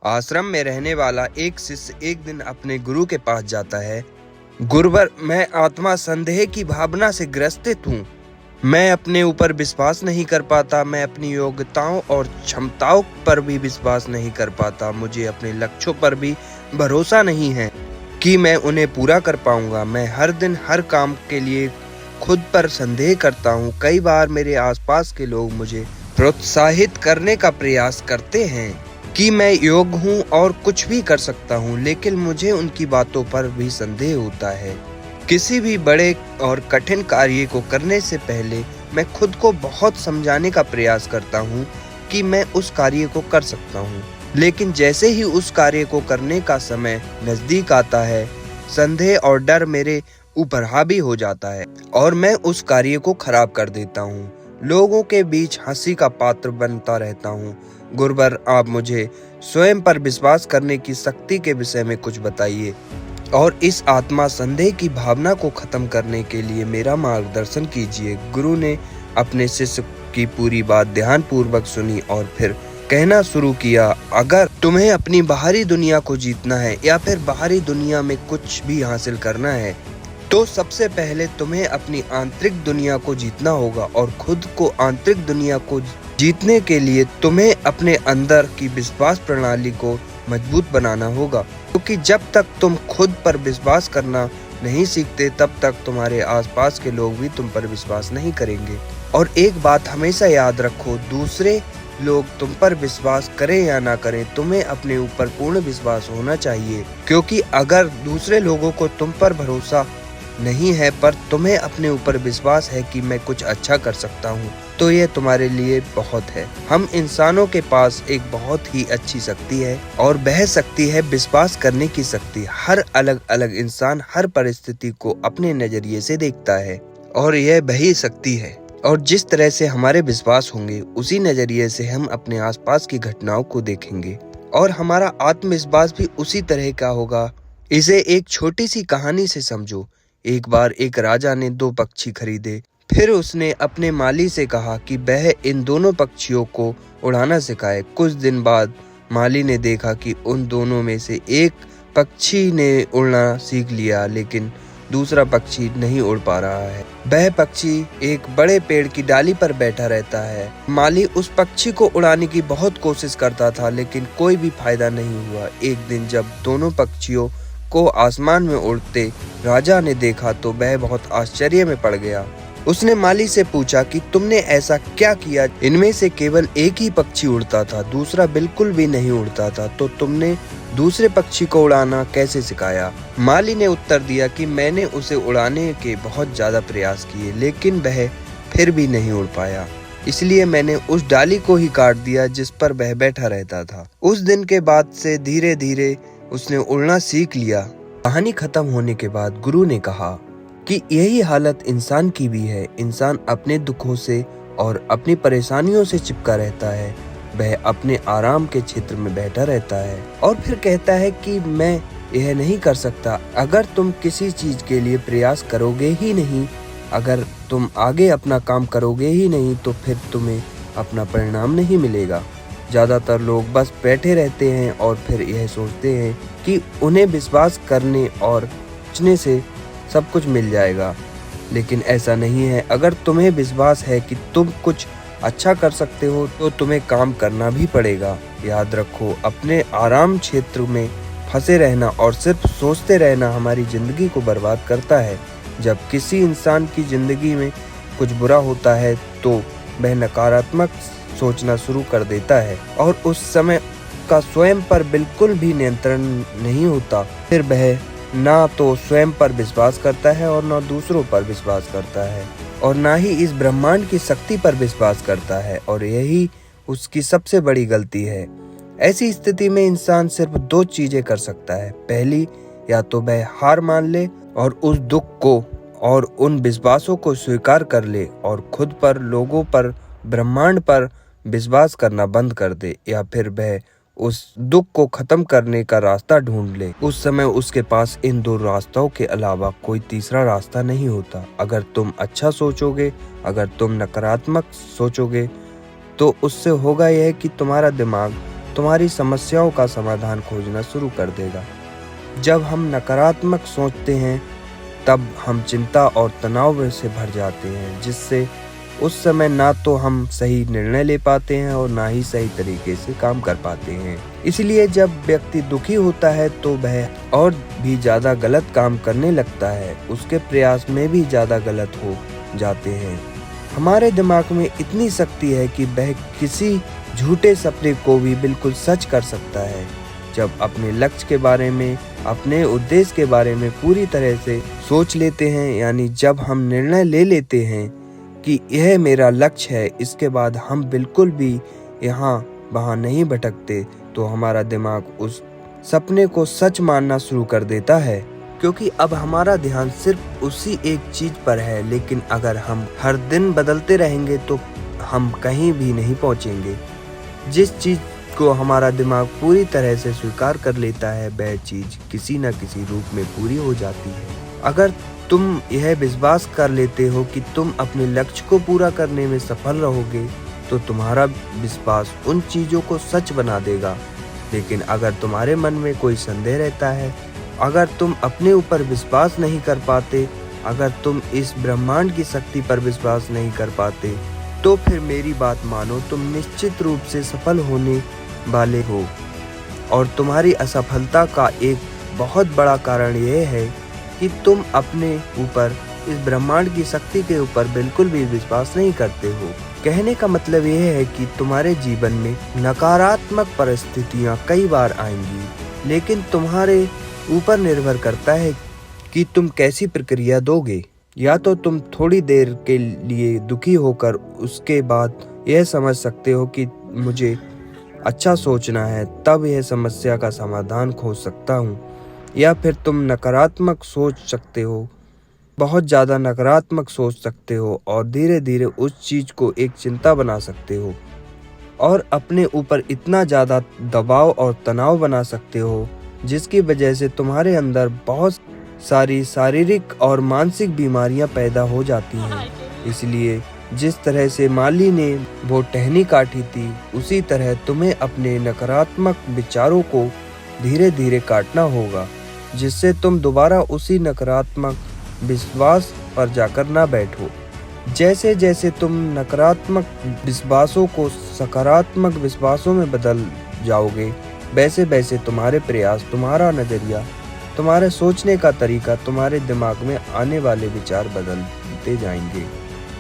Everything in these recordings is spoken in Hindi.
आश्रम में रहने वाला एक शिष्य एक दिन अपने गुरु के पास जाता है। गुरुवर, मैं आत्मा संदेह की भावना से ग्रसित हूँ। मैं अपने ऊपर विश्वास नहीं कर पाता। मैं अपनी योग्यताओं और क्षमताओं पर भी विश्वास नहीं कर पाता। मुझे अपने लक्ष्यों पर भी भरोसा नहीं है कि मैं उन्हें पूरा कर पाऊंगा। मैं हर दिन हर काम के लिए खुद पर संदेह करता हूँ। कई बार मेरे आसपास के लोग मुझे प्रोत्साहित करने का प्रयास करते हैं कि मैं योग्य हूँ और कुछ भी कर सकता हूँ, लेकिन मुझे उनकी बातों पर भी संदेह होता है। किसी भी बड़े और कठिन कार्य को करने से पहले मैं खुद को बहुत समझाने का प्रयास करता हूँ कि मैं उस कार्य को कर सकता हूँ, लेकिन जैसे ही उस कार्य को करने का समय नजदीक आता है, संदेह और डर मेरे ऊपर हावी हो जाता है और मैं उस कार्य को खराब कर देता हूँ। लोगों के बीच हंसी का पात्र बनता रहता हूँ। गुरुवर, आप मुझे स्वयं पर विश्वास करने की शक्ति के विषय में कुछ बताइए और इस आत्मा संदेह की भावना को खत्म करने के लिए मेरा मार्गदर्शन कीजिए। गुरु ने अपने शिष्य की पूरी बात ध्यान पूर्वक सुनी और फिर कहना शुरू किया, अगर तुम्हें अपनी बाहरी दुनिया को जीतना है या फिर बाहरी दुनिया में कुछ भी हासिल करना है, तो सबसे पहले तुम्हें अपनी आंतरिक दुनिया को जीतना होगा और खुद को आंतरिक दुनिया को जीतने के लिए तुम्हें अपने अंदर की विश्वास प्रणाली को मजबूत बनाना होगा, क्योंकि जब तक तुम खुद पर विश्वास करना नहीं सीखते तब तक तुम्हारे आसपास के लोग भी तुम पर विश्वास नहीं करेंगे। और एक बात हमेशा याद रखो, दूसरे लोग तुम पर विश्वास करें या ना करें, तुम्हें अपने ऊपर पूर्ण विश्वास होना चाहिए, क्योंकि अगर दूसरे लोगों को तुम पर भरोसा नहीं है पर तुम्हें अपने ऊपर विश्वास है कि मैं कुछ अच्छा कर सकता हूँ, तो यह तुम्हारे लिए बहुत है। हम इंसानों के पास एक बहुत ही अच्छी शक्ति है और वह शक्ति है विश्वास करने की शक्ति। हर अलग अलग इंसान हर परिस्थिति को अपने नजरिए से देखता है और यह वही शक्ति है। और जिस तरह से हमारे विश्वास होंगे उसी नजरिए से हम अपने आसपास की घटनाओं को देखेंगे और हमारा आत्मविश्वास भी उसी तरह का होगा। इसे एक छोटी सी कहानी से समझो। एक बार एक राजा ने 2 पक्षी खरीदे। फिर उसने अपने माली से कहा कि वह इन दोनों पक्षियों को उड़ाना सिखाए। कुछ दिन बाद माली ने देखा कि उन दोनों में से एक पक्षी ने उड़ना सीख लिया, लेकिन दूसरा पक्षी नहीं उड़ पा रहा है। वह पक्षी एक बड़े पेड़ की डाली पर बैठा रहता है। माली उस पक्षी को उड़ाने की बहुत कोशिश करता था, लेकिन कोई भी फायदा नहीं हुआ। एक दिन जब दोनों पक्षियों को आसमान में उड़ते राजा ने देखा तो वह बहुत आश्चर्य में पड़ गया। उसने माली से पूछा कि तुमने ऐसा क्या किया? इनमें से केवल एक ही पक्षी उड़ता था, दूसरा बिल्कुल भी नहीं उड़ता था, तो तुमने दूसरे पक्षी को उड़ाना कैसे सिखाया? माली ने उत्तर दिया कि मैंने उसे उड़ाने के बहुत ज्यादा प्रयास किए, लेकिन वह फिर भी नहीं उड़ पाया, इसलिए मैंने उस डाली को ही काट दिया जिस पर वह बैठा रहता था। उस दिन के बाद से धीरे धीरे उसने उड़ना सीख लिया। कहानी खत्म होने के बाद गुरु ने कहा कि यही हालत इंसान की भी है। इंसान अपने दुखों से और अपनी परेशानियों से चिपका रहता है। वह अपने आराम के क्षेत्र में बैठा रहता है और फिर कहता है कि मैं यह नहीं कर सकता। अगर तुम किसी चीज के लिए प्रयास करोगे ही नहीं, अगर तुम आगे अपना काम करोगे ही नहीं, तो फिर तुम्हें अपना परिणाम नहीं मिलेगा। ज्यादातर लोग बस बैठे रहते हैं और फिर यह सोचते हैं कि उन्हें विश्वास करने और सोचने से सब कुछ मिल जाएगा, लेकिन ऐसा नहीं है। अगर तुम्हें विश्वास है कि तुम कुछ अच्छा कर सकते हो तो तुम्हें काम करना भी पड़ेगा। याद रखो, अपने आराम क्षेत्र में फंसे रहना और सिर्फ सोचते रहना हमारी जिंदगी को बर्बाद करता है। जब किसी इंसान की जिंदगी में कुछ बुरा होता है तो वह नकारात्मक सोचना शुरू कर देता है और उस समय का स्वयं पर बिल्कुल भी नियंत्रण नहीं होता। फिर वह ना तो स्वयं पर विश्वास करता है और ना दूसरों पर विश्वास करता है और ना ही इस ब्रह्मांड की शक्ति पर विश्वास करता है, और यही उसकी सबसे बड़ी गलती है। ऐसी स्थिति में इंसान सिर्फ 2 चीजें कर सकता है। पहली, या तो वह हार मान ले और उस दुख को और उन विश्वासों को स्वीकार कर ले और खुद पर, लोगों पर, ब्रह्मांड पर विश्वास करना बंद कर दे, या फिर वह उस दुख को खत्म करने का रास्ता ढूंढ ले। उस समय उसके पास इन 2 रास्तों के अलावा कोई तीसरा रास्ता नहीं होता। अगर तुम अच्छा सोचोगे, अगर तुम नकारात्मक सोचोगे, तो उससे होगा यह कि तुम्हारा दिमाग तुम्हारी समस्याओं का समाधान खोजना शुरू कर देगा। जब हम नकारात्मक सोचते हैं तब हम चिंता और तनाव से भर जाते हैं, जिससे उस समय ना तो हम सही निर्णय ले पाते हैं और ना ही सही तरीके से काम कर पाते हैं। इसलिए जब व्यक्ति दुखी होता है तो वह और भी ज़्यादा गलत काम करने लगता है, उसके प्रयास में भी ज़्यादा गलत हो जाते हैं। हमारे दिमाग में इतनी शक्ति है कि वह किसी झूठे सपने को भी बिल्कुल सच कर सकता है। जब अपने लक्ष्य के बारे में, अपने उद्देश्य के बारे में पूरी तरह से सोच लेते हैं, यानी जब हम निर्णय ले लेते हैं कि यह मेरा लक्ष्य है, इसके बाद हम बिल्कुल भी यहाँ वहाँ नहीं भटकते, तो हमारा दिमाग उस सपने को सच मानना शुरू कर देता है, क्योंकि अब हमारा ध्यान सिर्फ उसी एक चीज पर है। लेकिन अगर हम हर दिन बदलते रहेंगे तो हम कहीं भी नहीं पहुँचेंगे। जिस चीज को हमारा दिमाग पूरी तरह से स्वीकार कर लेता है, वह चीज किसी न किसी रूप में पूरी हो जाती है। अगर तुम यह विश्वास कर लेते हो कि तुम अपने लक्ष्य को पूरा करने में सफल रहोगे, तो तुम्हारा विश्वास उन चीज़ों को सच बना देगा। लेकिन अगर तुम्हारे मन में कोई संदेह रहता है, अगर तुम अपने ऊपर विश्वास नहीं कर पाते, अगर तुम इस ब्रह्मांड की शक्ति पर विश्वास नहीं कर पाते, तो फिर मेरी बात मानो, तुम निश्चित रूप से सफल होने वाले हो। और तुम्हारी असफलता का एक बहुत बड़ा कारण यह है कि तुम अपने ऊपर, इस ब्रह्मांड की शक्ति के ऊपर बिल्कुल भी विश्वास नहीं करते हो। कहने का मतलब यह है कि तुम्हारे जीवन में नकारात्मक परिस्थितियां कई बार आएंगी, लेकिन तुम्हारे ऊपर निर्भर करता है कि तुम कैसी प्रक्रिया दोगे। या तो तुम थोड़ी देर के लिए दुखी होकर उसके बाद यह समझ सकते हो कि मुझे अच्छा सोचना है, तब यह समस्या का समाधान खोज सकता हूँ। या फिर तुम नकारात्मक सोच सकते हो, बहुत ज़्यादा नकारात्मक सोच सकते हो और धीरे धीरे उस चीज़ को एक चिंता बना सकते हो और अपने ऊपर इतना ज़्यादा दबाव और तनाव बना सकते हो, जिसकी वजह से तुम्हारे अंदर बहुत सारी शारीरिक और मानसिक बीमारियां पैदा हो जाती हैं। इसलिए जिस तरह से माली ने वो टहनी काटी थी, उसी तरह तुम्हें अपने नकारात्मक विचारों को धीरे धीरे काटना होगा, जिससे तुम दोबारा उसी नकारात्मक विश्वास पर जाकर ना बैठो। जैसे जैसे तुम नकारात्मक विश्वासों को सकारात्मक विश्वासों में बदल जाओगे, वैसे वैसे तुम्हारे प्रयास, तुम्हारा नज़रिया, तुम्हारे सोचने का तरीका, तुम्हारे दिमाग में आने वाले विचार बदलते जाएंगे।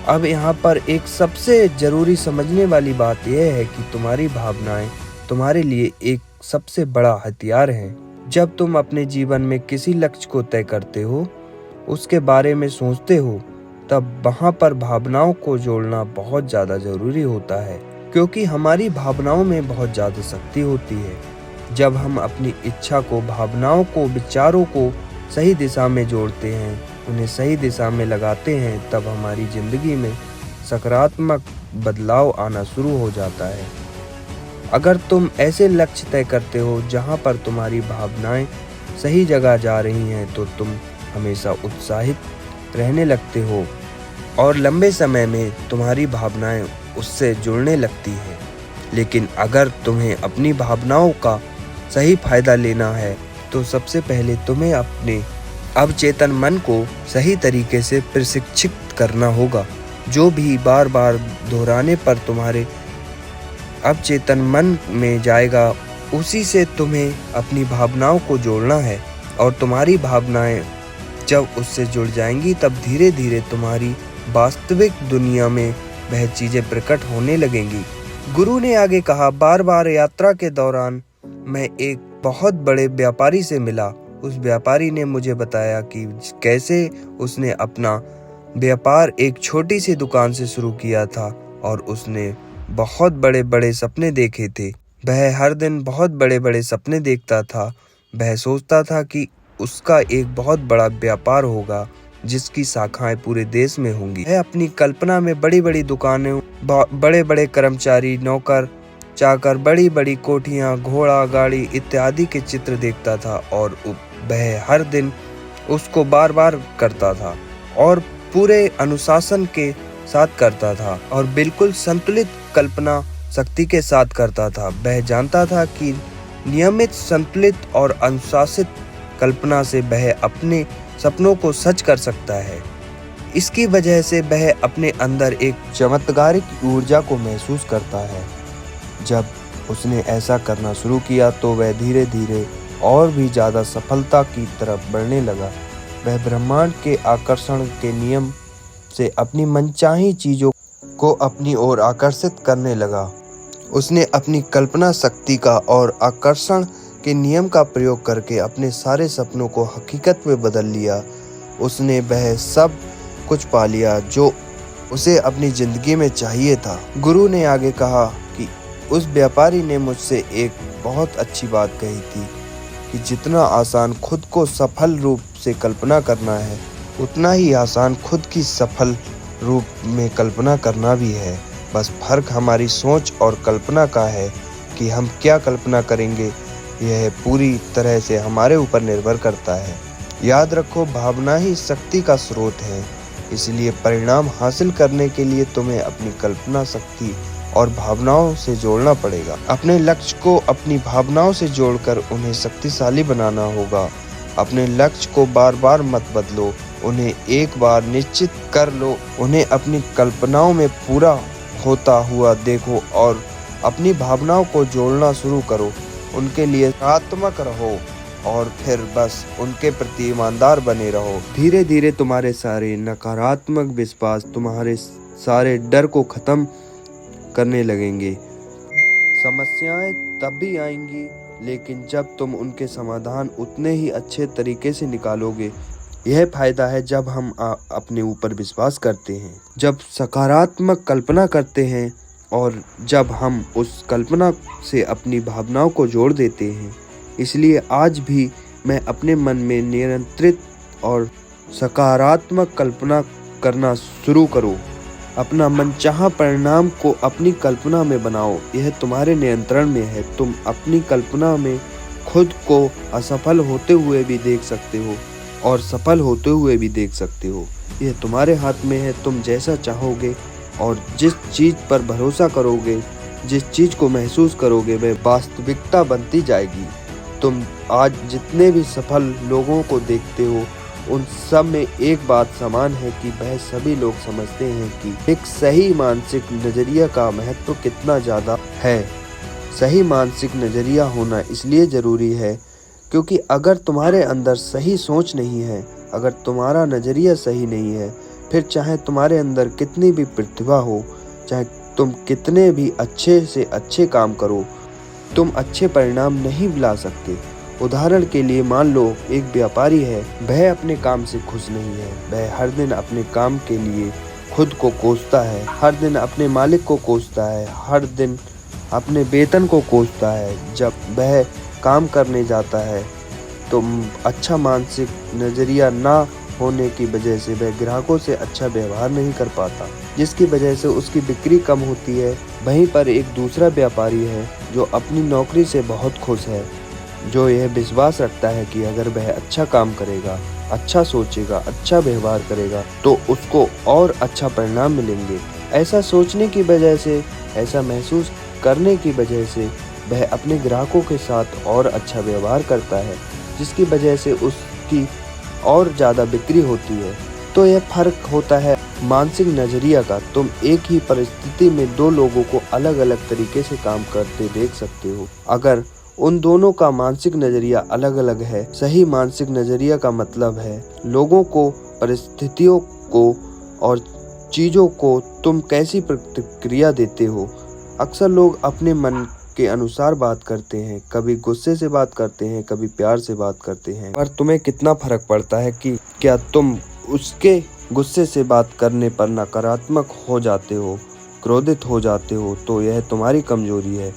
अब यहाँ पर एक सबसे ज़रूरी समझने वाली बात यह है कि तुम्हारी भावनाएं तुम्हारे लिए एक सबसे बड़ा हथियार है। जब तुम अपने जीवन में किसी लक्ष्य को तय करते हो, उसके बारे में सोचते हो, तब वहाँ पर भावनाओं को जोड़ना बहुत ज़्यादा ज़रूरी होता है, क्योंकि हमारी भावनाओं में बहुत ज़्यादा शक्ति होती है। जब हम अपनी इच्छा को, भावनाओं को, विचारों को सही दिशा में जोड़ते हैं, उन्हें सही दिशा में लगाते हैं, तब हमारी ज़िंदगी में सकारात्मक बदलाव आना शुरू हो जाता है। अगर तुम ऐसे लक्ष्य तय करते हो जहाँ पर तुम्हारी भावनाएं सही जगह जा रही हैं, तो तुम हमेशा उत्साहित रहने लगते हो और लंबे समय में तुम्हारी भावनाएं उससे जुड़ने लगती हैं। लेकिन अगर तुम्हें अपनी भावनाओं का सही फायदा लेना है, तो सबसे पहले तुम्हें अपने अवचेतन मन को सही तरीके से प्रशिक्षित करना होगा। जो भी बार बार दोहराने पर तुम्हारे अवचेतन मन में जाएगा, उसी से तुम्हें अपनी भावनाओं को जोड़ना है। और तुम्हारी भावनाएं जब उससे जुड़ जाएंगी, तब धीरे धीरे तुम्हारी वास्तविक दुनिया में वह चीज़ें प्रकट होने लगेंगी। गुरु ने आगे कहा, बार बार यात्रा के दौरान मैं एक बहुत बड़े व्यापारी से मिला। उस व्यापारी ने मुझे बताया कि कैसे उसने अपना व्यापार एक छोटी सी दुकान से शुरू किया था और उसने बहुत बड़े बड़े सपने देखे थे। वह हर दिन बहुत बड़े बड़े सपने देखता था। वह सोचता था कि उसका एक बहुत बड़ा व्यापार होगा जिसकी शाखाएं पूरे देश में होंगी। वह अपनी कल्पना में बड़ी बड़ी दुकानें, बड़े बड़े कर्मचारी, नौकर चाकर, बड़ी बड़ी कोठियां, घोड़ा गाड़ी इत्यादि के चित्र देखता था और वह हर दिन उसको बार बार करता था और पूरे अनुशासन के साथ करता था और बिल्कुल संतुलित कल्पना शक्ति के साथ करता था। वह जानता था कि नियमित, संतुलित और अनुशासित कल्पना से वह अपने सपनों को सच कर सकता है। इसकी वजह से वह अपने अंदर एक चमत्कारिक ऊर्जा को महसूस करता है। जब उसने ऐसा करना शुरू किया तो वह धीरे धीरे और भी ज़्यादा सफलता की तरफ बढ़ने लगा। वह ब्रह्मांड के आकर्षण के नियम से अपनी मनचाही चीज़ों को अपनी ओर आकर्षित करने लगा। उसने अपनी कल्पना शक्ति का और आकर्षण के नियम का प्रयोग करके अपने सारे सपनों को हकीकत में बदल लिया। उसने वह सब कुछ पा लिया जो उसे अपनी ज़िंदगी में चाहिए था। गुरु ने आगे कहा कि उस व्यापारी ने मुझसे एक बहुत अच्छी बात कही थी कि जितना आसान खुद को सफल रूप से कल्पना करना है, उतना ही आसान खुद की सफल रूप में कल्पना करना भी है। बस फर्क हमारी सोच और कल्पना का है कि हम क्या कल्पना करेंगे। यह पूरी तरह से हमारे ऊपर निर्भर करता है। याद रखो, भावना ही शक्ति का स्रोत है। इसलिए परिणाम हासिल करने के लिए तुम्हें अपनी कल्पना शक्ति और भावनाओं से जोड़ना पड़ेगा। अपने लक्ष्य को अपनी भावनाओं से जोड़कर उन्हें शक्तिशाली बनाना होगा। अपने लक्ष्य को बार बार मत बदलो, उन्हें एक बार निश्चित कर लो। उन्हें अपनी कल्पनाओं में पूरा होता हुआ देखो और अपनी भावनाओं को जोड़ना शुरू करो। उनके लिए सकारात्मक रहो और फिर बस उनके प्रति ईमानदार बने रहो। धीरे धीरे तुम्हारे सारे नकारात्मक विश्वास, तुम्हारे सारे डर को खत्म करने लगेंगे। समस्याएं तब भी आएंगी, लेकिन जब तुम उनके समाधान उतने ही अच्छे तरीके से निकालोगे। यह फायदा है जब हम अपने ऊपर विश्वास करते हैं, जब सकारात्मक कल्पना करते हैं और जब हम उस कल्पना से अपनी भावनाओं को जोड़ देते हैं। इसलिए आज भी मैं अपने मन में नियंत्रित और सकारात्मक कल्पना करना शुरू करो। अपना मनचाहा परिणाम को अपनी कल्पना में बनाओ। यह तुम्हारे नियंत्रण में है। तुम अपनी कल्पना में खुद को असफल होते हुए भी देख सकते हो और सफल होते हुए भी देख सकते हो। यह तुम्हारे हाथ में है। तुम जैसा चाहोगे और जिस चीज़ पर भरोसा करोगे, जिस चीज़ को महसूस करोगे, वह वास्तविकता बनती जाएगी। तुम आज जितने भी सफल लोगों को देखते हो, उन सब में एक बात समान है कि वह सभी लोग समझते हैं कि एक सही मानसिक नज़रिया का महत्व कितना ज़्यादा है। सही मानसिक नज़रिया होना इसलिए ज़रूरी है क्योंकि अगर तुम्हारे अंदर सही सोच नहीं है, अगर तुम्हारा नज़रिया सही नहीं है, फिर चाहे तुम्हारे अंदर कितनी भी प्रतिभा हो, चाहे तुम कितने भी अच्छे से अच्छे काम करो, तुम अच्छे परिणाम नहीं ला सकते। उदाहरण के लिए मान लो एक व्यापारी है, वह अपने काम से खुश नहीं है। वह हर दिन अपने काम के लिए खुद को कोसता है, हर दिन अपने मालिक को कोसता है, हर दिन अपने वेतन को कोसता है। जब वह काम करने जाता है तो अच्छा मानसिक नज़रिया ना होने की वजह से वह ग्राहकों से अच्छा व्यवहार नहीं कर पाता, जिसकी वजह से उसकी बिक्री कम होती है। वहीं पर एक दूसरा व्यापारी है जो अपनी नौकरी से बहुत खुश है, जो यह विश्वास रखता है कि अगर वह अच्छा काम करेगा, अच्छा सोचेगा, अच्छा व्यवहार करेगा तो उसको और अच्छा परिणाम मिलेंगे। ऐसा सोचने की वजह से, ऐसा महसूस करने की वजह से वह अपने ग्राहकों के साथ और अच्छा व्यवहार करता है, जिसकी वजह से उसकी और ज़्यादा बिक्री होती है। तो यह फ़र्क होता है मानसिक नज़रिया का। तुम एक ही परिस्थिति में दो लोगों को अलग अलग तरीके से काम करते देख सकते हो। अगर उन दोनों का मानसिक नज़रिया अलग अलग है। सही मानसिक नज़रिया का मतलब है लोगों को, परिस्थितियों को और चीज़ों को तुम कैसी प्रतिक्रिया देते हो। अक्सर लोग अपने मन के अनुसार बात करते हैं, कभी गुस्से से बात करते हैं, कभी प्यार से बात करते हैं। पर तुम्हें कितना फर्क पड़ता है कि क्या तुम उसके गुस्से से बात करने पर नकारात्मक हो जाते हो, क्रोधित हो जाते हो, तो यह तुम्हारी कमजोरी है।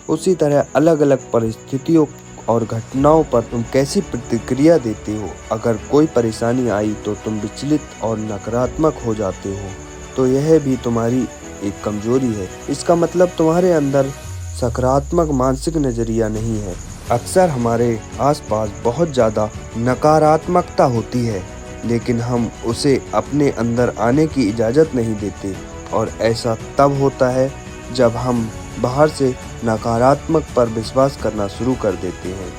उसी तरह अलग अलग परिस्थितियों और घटनाओं पर तुम कैसी प्रतिक्रिया देते हो। अगर कोई परेशानी आई तो तुम विचलित और नकारात्मक हो जाते हो, तो यह भी तुम्हारी एक कमजोरी है। इसका मतलब तुम्हारे अंदर सकारात्मक मानसिक नज़रिया नहीं है। अक्सर हमारे आसपास बहुत ज़्यादा नकारात्मकता होती है, लेकिन हम उसे अपने अंदर आने की इजाज़त नहीं देते। और ऐसा तब होता है जब हम बाहर से नकारात्मक पर विश्वास करना शुरू कर देते हैं।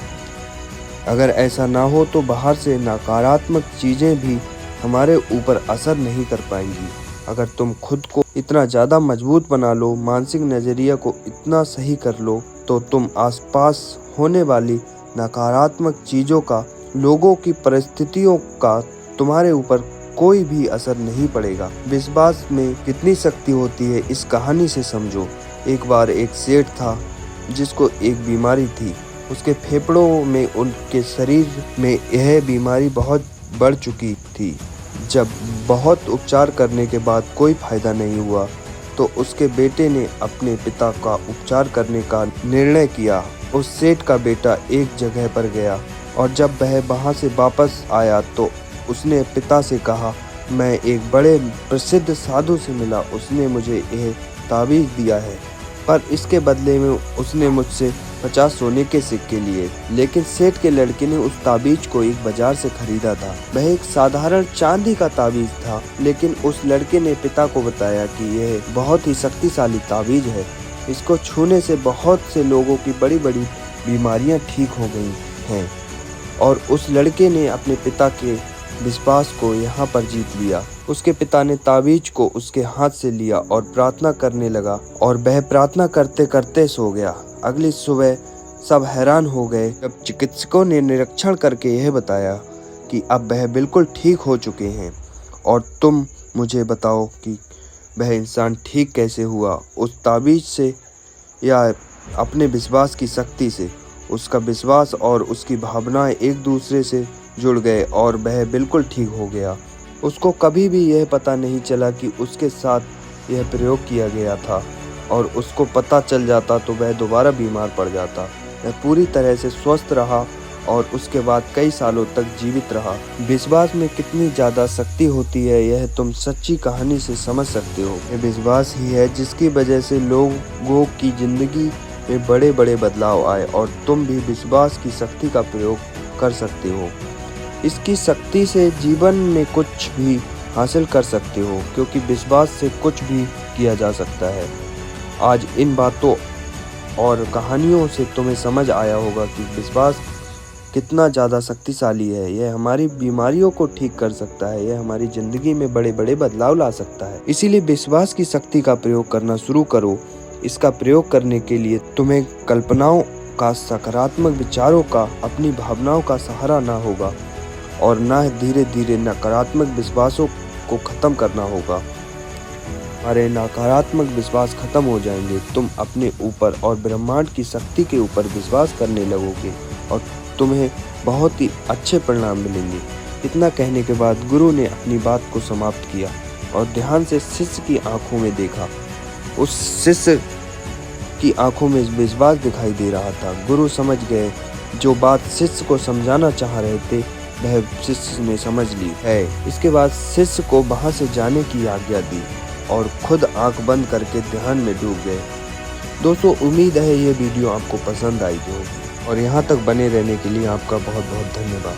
अगर ऐसा ना हो तो बाहर से नकारात्मक चीज़ें भी हमारे ऊपर असर नहीं कर पाएंगी। अगर तुम खुद को इतना ज़्यादा मजबूत बना लो, मानसिक नज़रिया को इतना सही कर लो, तो तुम आसपास होने वाली नकारात्मक चीज़ों का, लोगों की, परिस्थितियों का तुम्हारे ऊपर कोई भी असर नहीं पड़ेगा। विश्वास में कितनी शक्ति होती है इस कहानी से समझो। एक बार एक सेठ था जिसको एक बीमारी थी। उसके फेफड़ों में, उनके शरीर में यह बीमारी बहुत बढ़ चुकी थी। जब बहुत उपचार करने के बाद कोई फायदा नहीं हुआ तो उसके बेटे ने अपने पिता का उपचार करने का निर्णय किया। उस सेठ का बेटा एक जगह पर गया और जब वह वहां से वापस आया तो उसने पिता से कहा, मैं एक बड़े प्रसिद्ध साधु से मिला, उसने मुझे यह ताबीज़ दिया है, पर इसके बदले में उसने मुझसे 50 सोने के सिक्के लिए। लेकिन सेठ के लड़के ने उस ताबीज को एक बाजार से खरीदा था। वह एक साधारण चांदी का ताबीज था, लेकिन उस लड़के ने पिता को बताया कि यह बहुत ही शक्तिशाली ताबीज है। इसको छूने से बहुत से लोगों की बड़ी बड़ी बीमारियां ठीक हो गई हैं। और उस लड़के ने अपने पिता के विश्वास को यहाँ पर जीत लिया। उसके पिता ने ताबीज को उसके हाथ से लिया और प्रार्थना करने लगा और वह प्रार्थना करते करते सो गया। अगली सुबह सब हैरान हो गए जब चिकित्सकों ने निरीक्षण करके यह बताया कि अब वह बिल्कुल ठीक हो चुके हैं। और तुम मुझे बताओ कि वह इंसान ठीक कैसे हुआ? उस ताबीज से या अपने विश्वास की शक्ति से? उसका विश्वास और उसकी भावनाएं एक दूसरे से जुड़ गए और वह बिल्कुल ठीक हो गया। उसको कभी भी यह पता नहीं चला कि उसके साथ यह प्रयोग किया गया था, और उसको पता चल जाता तो वह दोबारा बीमार पड़ जाता। वह पूरी तरह से स्वस्थ रहा और उसके बाद कई सालों तक जीवित रहा। विश्वास में कितनी ज़्यादा शक्ति होती है यह तुम सच्ची कहानी से समझ सकते हो। यह विश्वास ही है जिसकी वजह से लोगों की ज़िंदगी में बड़े बड़े बदलाव आए, और तुम भी विश्वास की शक्ति का प्रयोग कर सकते हो। इसकी शक्ति से जीवन में कुछ भी हासिल कर सकते हो, क्योंकि विश्वास से कुछ भी किया जा सकता है। आज इन बातों और कहानियों से तुम्हें समझ आया होगा कि विश्वास कितना ज़्यादा शक्तिशाली है। यह हमारी बीमारियों को ठीक कर सकता है, यह हमारी ज़िंदगी में बड़े बड़े बदलाव ला सकता है। इसीलिए विश्वास की शक्ति का प्रयोग करना शुरू करो। इसका प्रयोग करने के लिए तुम्हें कल्पनाओं का, सकारात्मक विचारों का, अपनी भावनाओं का सहारा ना होगा, और ना धीरे धीरे नकारात्मक विश्वासों को ख़त्म करना होगा। हमारे नकारात्मक विश्वास खत्म हो जाएंगे। तुम अपने ऊपर और ब्रह्मांड की शक्ति के ऊपर विश्वास करने लगोगे और तुम्हें बहुत ही अच्छे परिणाम मिलेंगे। इतना कहने के बाद गुरु ने अपनी बात को समाप्त किया और ध्यान से शिष्य की आंखों में देखा। उस शिष्य की आंखों में विश्वास दिखाई दे रहा था। गुरु समझ गए जो बात शिष्य को समझाना चाह रहे थे वह शिष्य ने समझ ली है। इसके बाद शिष्य को वहां से जाने की आज्ञा दी और खुद आंख बंद करके ध्यान में डूब गए। दोस्तों, उम्मीद है ये वीडियो आपको पसंद आई होगी, और यहाँ तक बने रहने के लिए आपका बहुत बहुत धन्यवाद।